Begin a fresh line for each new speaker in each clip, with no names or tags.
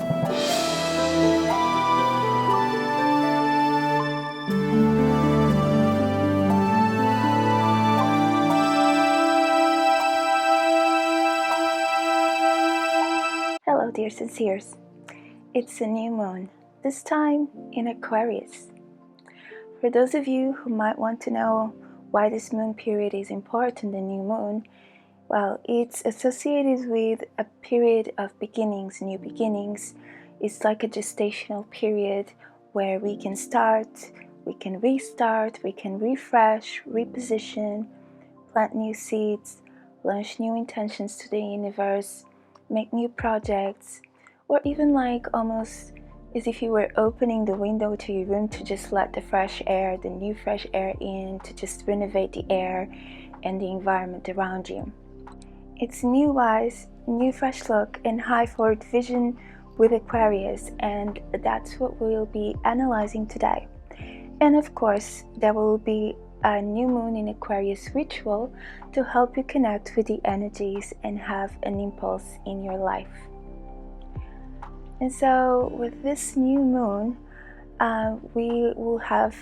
Hello dear sinceres, it's a new moon, this time in Aquarius. For those of you who might want to know why this moon period is important, the new moon, well, it's associated with a period of beginnings, new beginnings. It's like a gestational period where we can start, we can restart, we can refresh, reposition, plant new seeds, launch new intentions to the universe, make new projects, or even like almost as if you were opening the window to your room to just let the fresh air, the new fresh air in, to just renovate the air and the environment around you. It's new eyes, new fresh look, and high forward vision with Aquarius, and that's what we'll be analyzing today. And of course, there will be a new moon in Aquarius ritual to help you connect with the energies and have an impulse in your life. And so with this new moon, we will have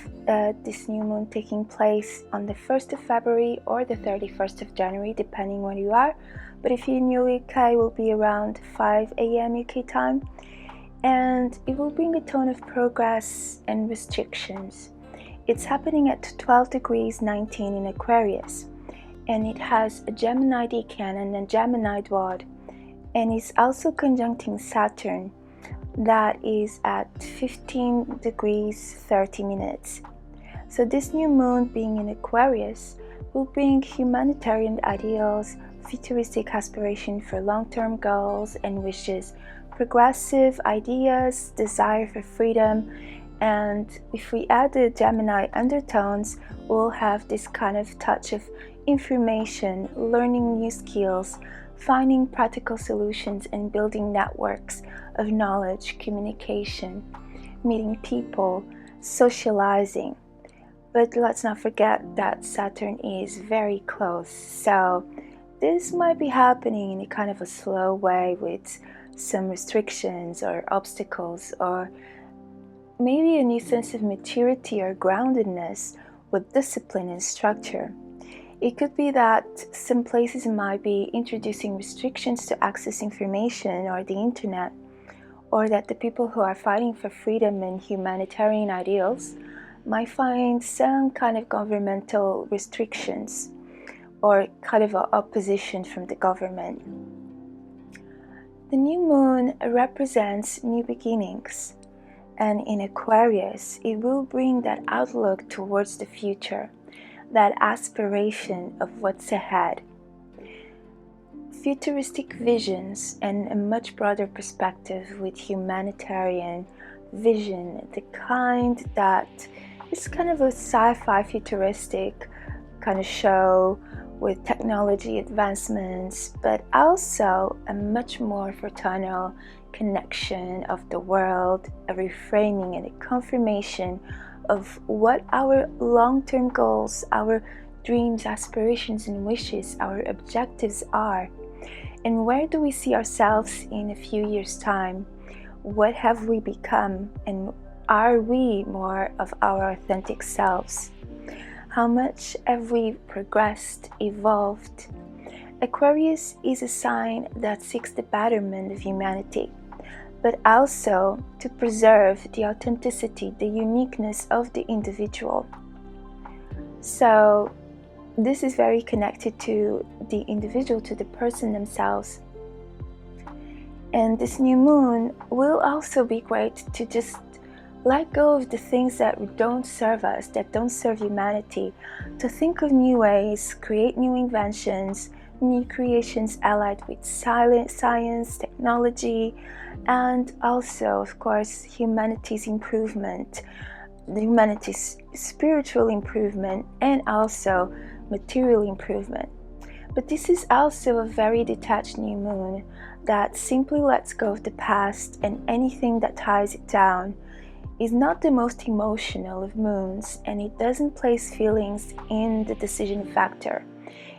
this new moon taking place on the 1st of February or the 31st of January, depending where you are. But if you're in the UK, it will be around 5 a.m. UK time. And it will bring a tone of progress and restrictions. It's happening at 12 degrees 19 in Aquarius, and it has a Gemini decan and a Gemini dwad, and it's also conjuncting Saturn, that is at 15 degrees 30 minutes. So this new moon being in Aquarius will bring humanitarian ideals, futuristic aspiration for long-term goals and wishes, progressive ideas, desire for freedom. And if we add the Gemini undertones, we'll have this kind of touch of information, learning new skills, finding practical solutions, and building networks of knowledge, communication, meeting people, socializing. But let's not forget that Saturn is very close, so this might be happening in a kind of a slow way with some restrictions or obstacles, or maybe a new sense of maturity or groundedness with discipline and structure. It could be that some places might be introducing restrictions to access information or the internet, or that the people who are fighting for freedom and humanitarian ideals might find some kind of governmental restrictions or kind of opposition from the government. The new moon represents new beginnings. And in Aquarius, it will bring that outlook towards the future, that aspiration of what's ahead. Futuristic visions and a much broader perspective with humanitarian vision, the kind that is kind of a sci-fi futuristic kind of show with technology advancements, but also a much more fraternal connection of the world, a reframing and a confirmation of what our long-term goals, our dreams, aspirations and wishes, our objectives are, and where do we see ourselves in a few years' time. What have we become, and are we more of our authentic selves? How much have we progressed, evolved? Aquarius is a sign that seeks the betterment of humanity, but also to preserve the authenticity, the uniqueness of the individual. So this is very connected to the individual, to the person themselves. And this new moon will also be great to just let go of the things that don't serve us, that don't serve humanity, to think of new ways, create new inventions, new creations allied with science, technology, and also, of course, humanity's improvement, the humanity's spiritual improvement, and also material improvement. But this is also a very detached new moon that simply lets go of the past, and anything that ties it down. Is not the most emotional of moons, and it doesn't place feelings in the decision factor.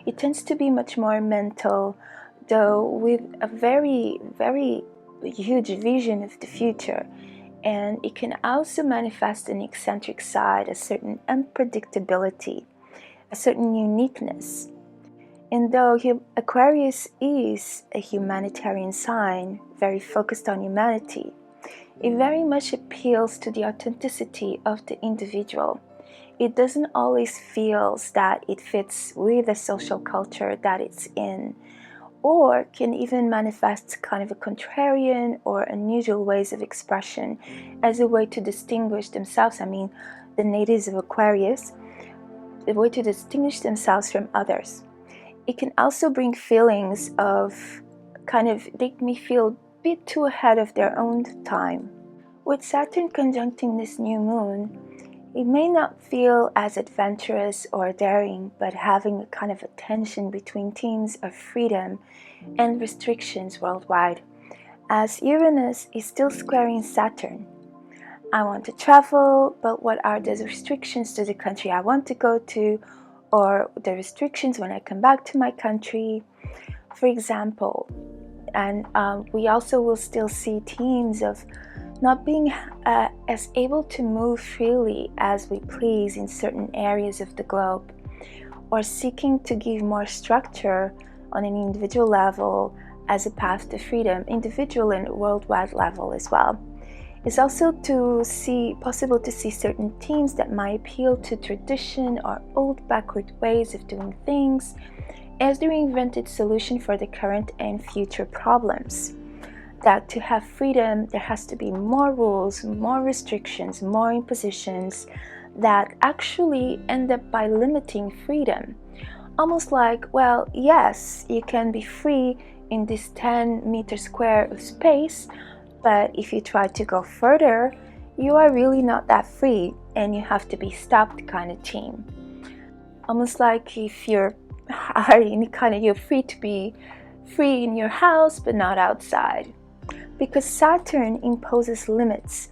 It tends to be much more mental, though with a very, very huge vision of the future, and it can also manifest an eccentric side, a certain unpredictability, a certain uniqueness. And though Aquarius is a humanitarian sign, very focused on humanity, it very much appeals to the authenticity of the individual. It doesn't always feel that it fits with the social culture that it's in, or can even manifest kind of a contrarian or unusual ways of expression as a way to distinguish themselves. I mean, the natives of Aquarius, a way to distinguish themselves from others. It can also bring feelings of they may feel a bit too ahead of their own time. With Saturn conjuncting this new moon, it may not feel as adventurous or daring, but having a kind of a tension between themes of freedom and restrictions worldwide, as Uranus is still squaring Saturn. I want to travel, but what are the restrictions to the country I want to go to, or the restrictions when I come back to my country, for example. And we also will still see themes of not being as able to move freely as we please in certain areas of the globe, or seeking to give more structure on an individual level as a path to freedom, individual and worldwide level as well. It's also possible to see certain themes that might appeal to tradition or old backward ways of doing things as the reinvented solution for the current and future problems. That to have freedom, there has to be more rules, more restrictions, more impositions that actually end up by limiting freedom. Almost like, well, yes, you can be free in this 10-meter square of space, but if you try to go further, you are really not that free and you have to be stopped kind of theme. Almost like if you're free to be free in your house but not outside. Because Saturn imposes limits,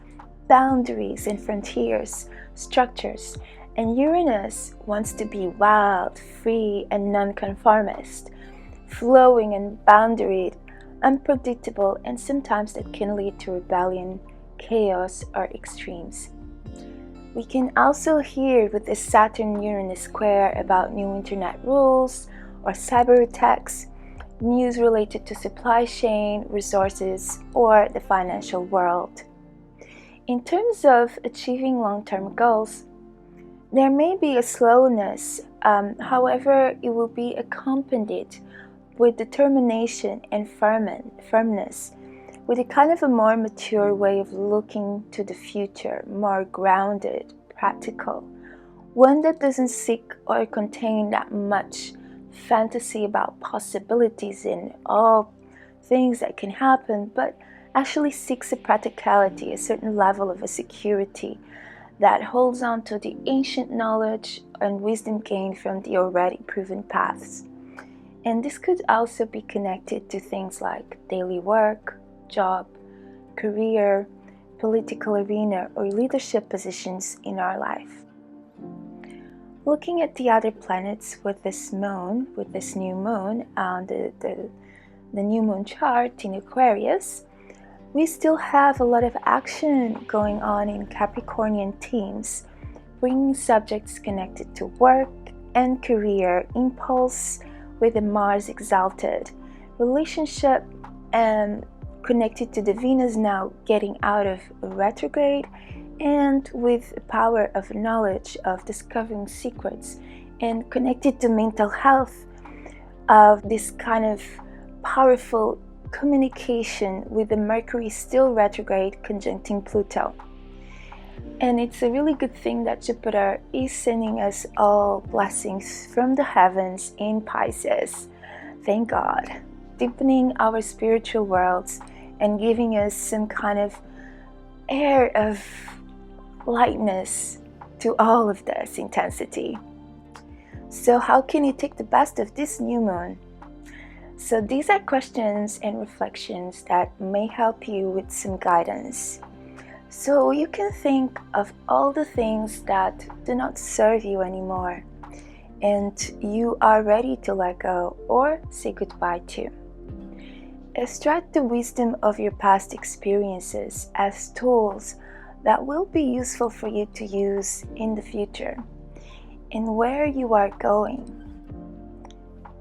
boundaries and frontiers, structures, and Uranus wants to be wild, free and nonconformist, flowing and boundaried, unpredictable, and sometimes that can lead to rebellion, chaos, or extremes. We can also hear with the Saturn-Uranus square about new internet rules or cyber attacks, news related to supply chain, resources, or the financial world. In terms of achieving long-term goals, there may be a slowness, however, it will be accompanied with determination and firmness, with a kind of a more mature way of looking to the future, more grounded, practical, one that doesn't seek or contain that much fantasy about possibilities and all things that can happen, but actually seeks a practicality, a certain level of a security that holds on to the ancient knowledge and wisdom gained from the already proven paths. And this could also be connected to things like daily work, job, career, political arena, or leadership positions in our life. Looking at the other planets with this moon, with this new moon on the new moon chart in Aquarius, we still have a lot of action going on in Capricornian themes, bringing subjects connected to work and career, impulse with the Mars exalted, relationship and connected to the Venus now getting out of retrograde, and with the power of knowledge, of discovering secrets, and connected to mental health, of this kind of powerful communication with the Mercury still retrograde conjuncting Pluto. And it's a really good thing that Jupiter is sending us all blessings from the heavens in Pisces. Thank God. Deepening our spiritual worlds and giving us some kind of air of lightness to all of this intensity. So how can you take the best of this new moon? So these are questions and reflections that may help you with some guidance. So you can think of all the things that do not serve you anymore and you are ready to let go or say goodbye to. Extract the wisdom of your past experiences as tools that will be useful for you to use in the future, and where you are going.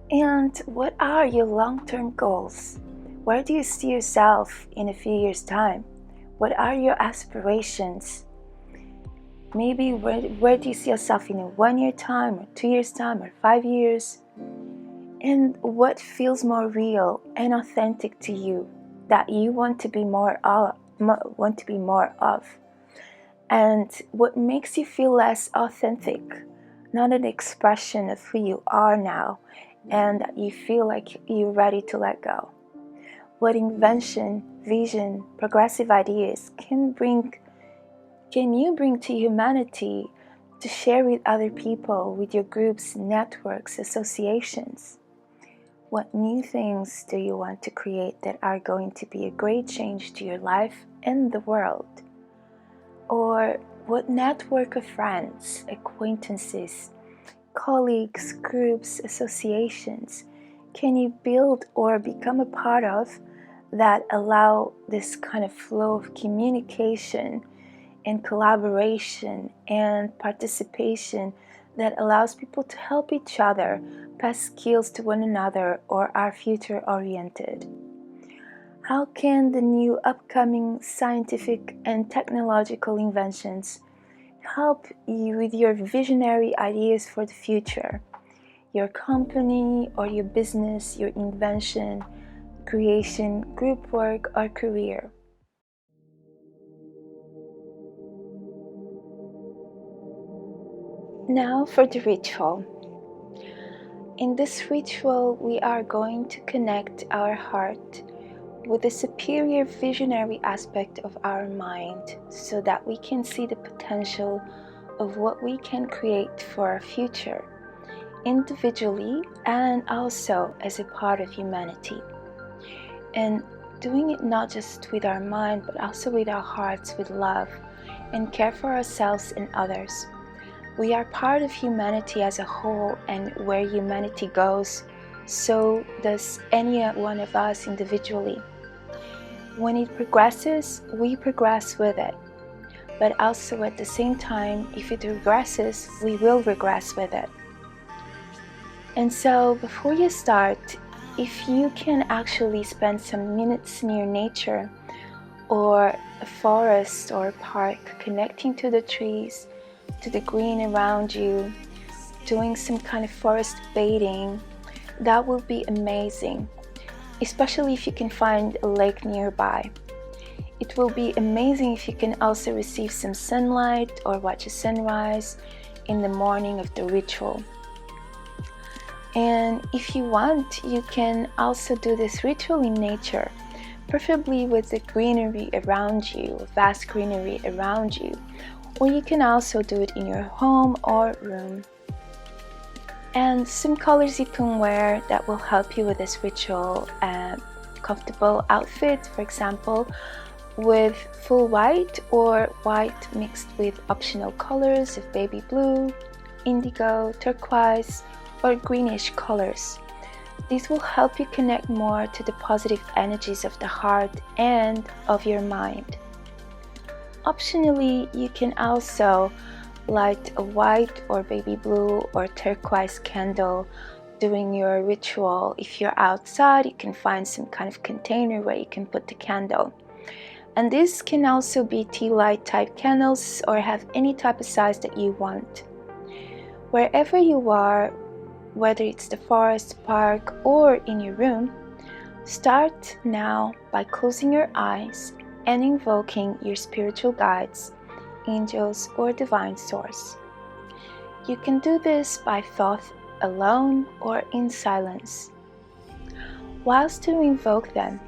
And what are your long-term goals? Where do you see yourself in a few years' time? What are your aspirations? Maybe where do you see yourself in a 1 year time, or 2 years time, or 5 years? And what feels more real and authentic to you that you want to be more of? And what makes you feel less authentic, not an expression of who you are now, and that you feel like you're ready to let go? What invention, vision, progressive ideas can you bring to humanity to share with other people, with your groups, networks, associations? What new things do you want to create that are going to be a great change to your life and the world? Or what network of friends, acquaintances, colleagues, groups, associations can you build or become a part of that allow this kind of flow of communication and collaboration and participation that allows people to help each other, pass skills to one another, or are future oriented? How can the new upcoming scientific and technological inventions help you with your visionary ideas for the future, your company or your business, your invention, creation, group work, or career? Now for the ritual. In this ritual, we are going to connect our heart with the superior visionary aspect of our mind so that we can see the potential of what we can create for our future, individually and also as a part of humanity. And doing it not just with our mind, but also with our hearts, with love and care for ourselves and others. We are part of humanity as a whole, and where humanity goes, so does any one of us individually. When it progresses, we progress with it. But also at the same time, if it regresses, we will regress with it. And so before you start, if you can actually spend some minutes near nature, or a forest or a park, connecting to the trees, to the green around you, doing some kind of forest bathing, that will be amazing, especially if you can find a lake nearby. It will be amazing if you can also receive some sunlight or watch a sunrise in the morning of the ritual. And if you want, you can also do this ritual in nature, preferably with the greenery around you, vast greenery around you. Or you can also do it in your home or room. And some colors you can wear that will help you with this ritual: comfortable outfit, for example, with full white or white mixed with optional colors of baby blue, indigo, turquoise, or greenish colors. These will help you connect more to the positive energies of the heart and of your mind. Optionally, you can also light a white or baby blue or turquoise candle during your ritual. If you're outside, you can find some kind of container where you can put the candle. And this can also be tea light type candles, or have any type of size that you want. Wherever you are, whether it's the forest, park, or in your room, start now by closing your eyes and invoking your spiritual guides, angels, or divine source. You can do this by thought alone or in silence. Whilst you invoke them,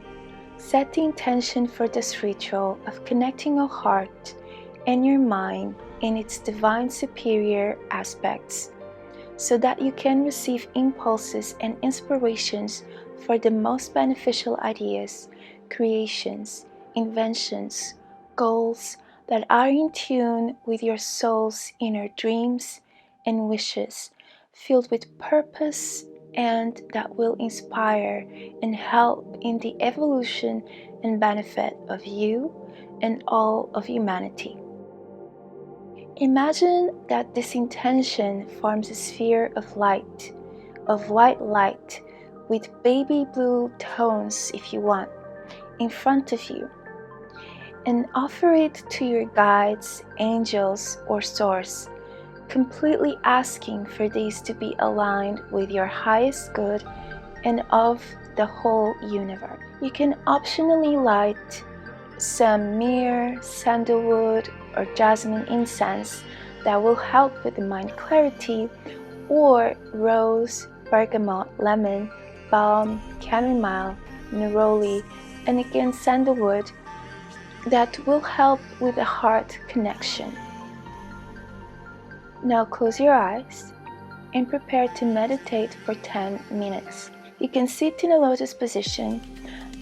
set the intention for this ritual of connecting your heart and your mind in its divine superior aspects, so that you can receive impulses and inspirations for the most beneficial ideas, creations, inventions, goals that are in tune with your soul's inner dreams and wishes, filled with purpose and that will inspire and help in the evolution and benefit of you and all of humanity. Imagine that this intention forms a sphere of light, of white light, with baby blue tones if you want, in front of you, and offer it to your guides, angels, or source, completely asking for these to be aligned with your highest good and of the whole universe. You can optionally light some myrrh, sandalwood, or jasmine incense that will help with the mind clarity, or rose, bergamot, lemon, balm, chamomile, neroli, and again sandalwood that will help with the heart connection. Now close your eyes and prepare to meditate for 10 minutes. You can sit in a lotus position,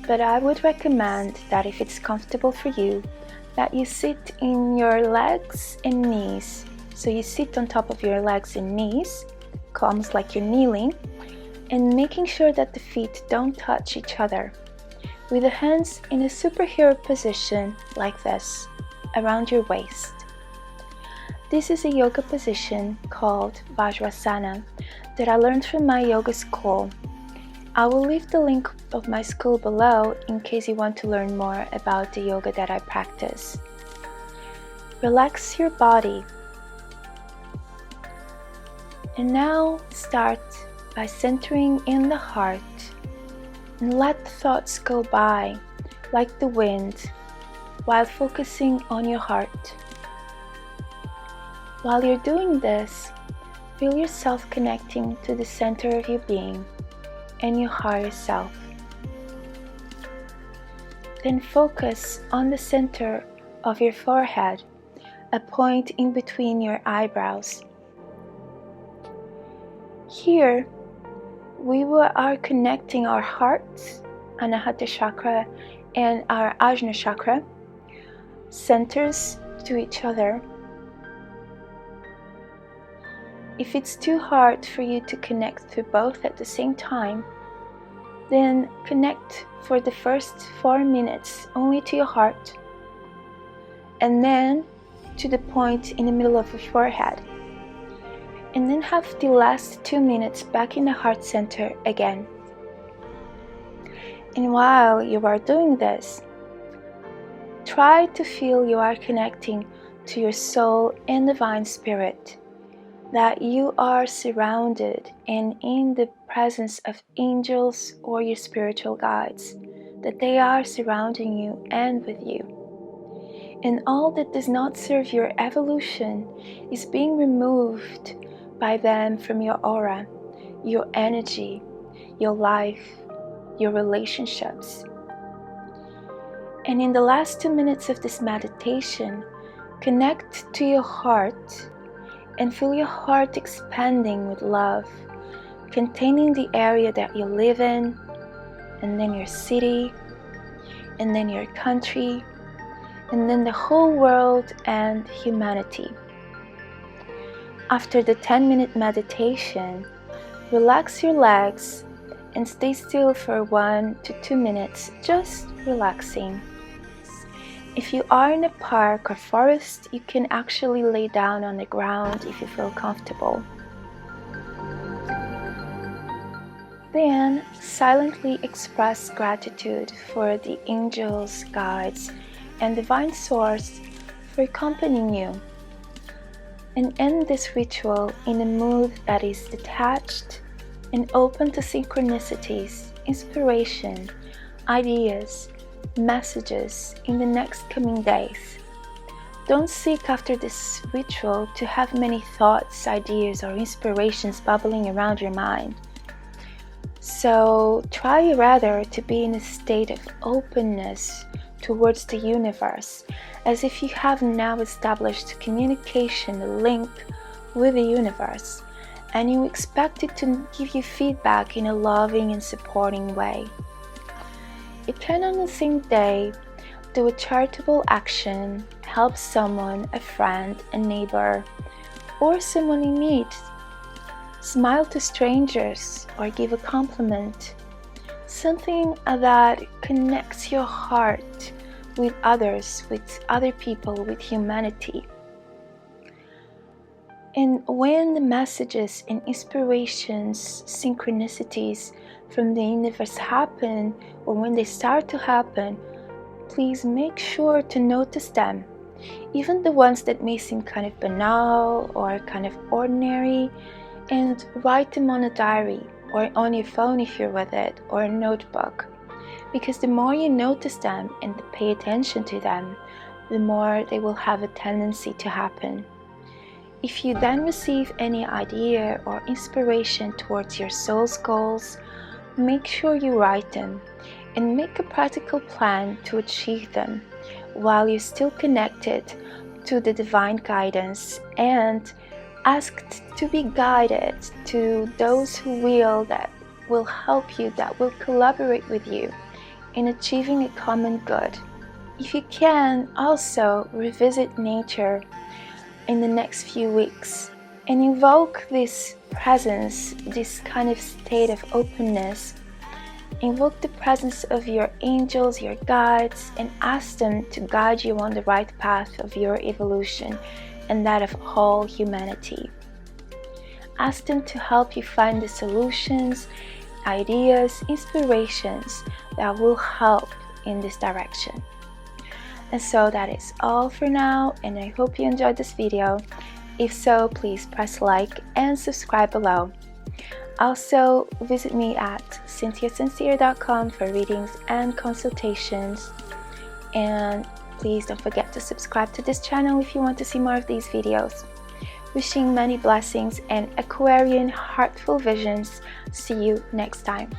but I would recommend that if it's comfortable for you, that you sit in your legs and knees. So you sit on top of your legs and knees, almost like you're kneeling, and making sure that the feet don't touch each other, with the hands in a superhero position like this, around your waist. This is a yoga position called Vajrasana that I learned from my yoga school. I will leave the link of my school below in case you want to learn more about the yoga that I practice. Relax your body. And now start by centering in the heart and let the thoughts go by like the wind while focusing on your heart. While you're doing this, feel yourself connecting to the center of your being and your higher self. Then focus on the center of your forehead, a point in between your eyebrows. Here, we are connecting our hearts, Anahata chakra, and our Ajna chakra, centers to each other. If it's too hard for you to connect to both at the same time, then connect for the first 4 minutes only to your heart, and then to the point in the middle of your forehead. And then have the last 2 minutes back in the heart center again. And while you are doing this, try to feel you are connecting to your soul and divine spirit, that you are surrounded and in the presence of angels or your spiritual guides, that they are surrounding you and with you. And all that does not serve your evolution is being removed by them from your aura, your energy, your life, your relationships. And in the last 2 minutes of this meditation, connect to your heart and feel your heart expanding with love, containing the area that you live in, and then your city, and then your country, and then the whole world and humanity. After the 10-minute meditation, relax your legs and stay still for 1 to 2 minutes, just relaxing. If you are in a park or forest, you can actually lay down on the ground if you feel comfortable. Then silently express gratitude for the angels, guides, and divine source for accompanying you. And end this ritual in a mood that is detached and open to synchronicities, inspiration, ideas, messages in the next coming days. Don't seek after this ritual to have many thoughts, ideas, or inspirations bubbling around your mind. So try rather to be in a state of openness towards the universe, as if you have now established communication, a link with the universe, and you expect it to give you feedback in a loving and supporting way. You can on the same day do a charitable action, help someone, a friend, a neighbor, or someone in need. Smile to strangers or give a compliment. Something that connects your heart with others, with other people, with humanity. And when the messages and inspirations, synchronicities from the universe happen, or when they start to happen, please make sure to notice them. Even the ones that may seem kind of banal or kind of ordinary, and write them on a diary or on your phone if you're with it, or a notebook. Because the more you notice them and pay attention to them, the more they will have a tendency to happen. If you then receive any idea or inspiration towards your soul's goals, make sure you write them and make a practical plan to achieve them while you're still connected to the divine guidance, and asked to be guided to those who will help you, that will collaborate with you in achieving a common good. If you can, also revisit nature in the next few weeks and invoke this presence, this kind of state of openness. Invoke the presence of your angels, your guides, and ask them to guide you on the right path of your evolution and that of all humanity. Ask them to help you find the solutions, ideas, inspirations that will help in this direction. And so that is all for now, and I hope you enjoyed this video. If so, please press like and subscribe below. Also, visit me at cynthiasincere.com for readings and consultations. And please don't forget to subscribe to this channel if you want to see more of these videos. Wishing many blessings and Aquarian heartful visions. See you next time.